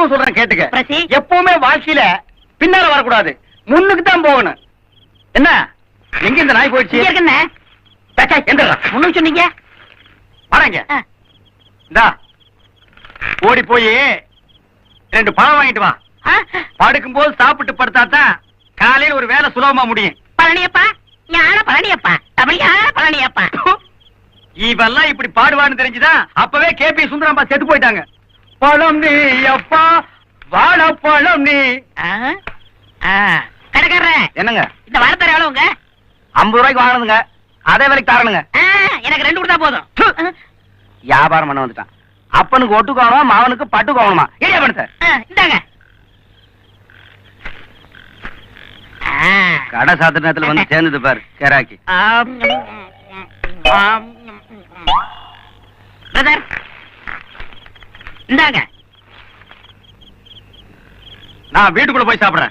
திரும்பவும் சொல்றேன் கேட்டுக்க. பிரசி. எப்பவுமே வாழ்க்கையில பின்னால வரக்கூடாது, முன்னுக்கு தான் போகணும். என்ன எங்க இந்த நாய் போயிடுச்சு? இங்க இருக்குண்ணே. எந்திரா. முன்னுக்கு சொன்னீங்க. வரேங்க. இந்தா ஓடி போய் 2 பழம் வாங்கிட்டு வா. படுக்கும் போது சாப்பிட்டு படுத்தாதான் காலையில ஒரு வேலை சுலபமா முடியும். பழனியப்பா, ஞான பழனியப்பா, தமிழ் பழனியப்பா. இவெல்லாம் இப்படி பாடுவான்னு தெரிஞ்சுதான் அப்பவே கேபி சுந்தரம்பா செத்து போயிட்டாங்க. பழம் நீ அப்பா, வாழ பழம் நீ. கடைக்காரர் என்னங்க இந்த வாரத்தர எவ்வளவுங்க? 50 ரூபாய்க்கு வாங்கணுங்க. அதே வேலைக்கு தரணுங்க. எனக்கு 2 கொடுத்தா போதும். வியாபாரம் பண்ண வந்துட்டான். அப்பனுக்கு ஒட்டு கோவணுமா, மாவனுக்கு பட்டு கோவணுமா? ஏரியா பண்ண இந்தாங்க. கடை சாத்திர நேரத்துல வந்து சேர்ந்தது பாரு கேராக்கி. பிரதர் இந்தாங்க. நான் வீட்டுக்குள்ள போய் சாப்பிடுறேன்.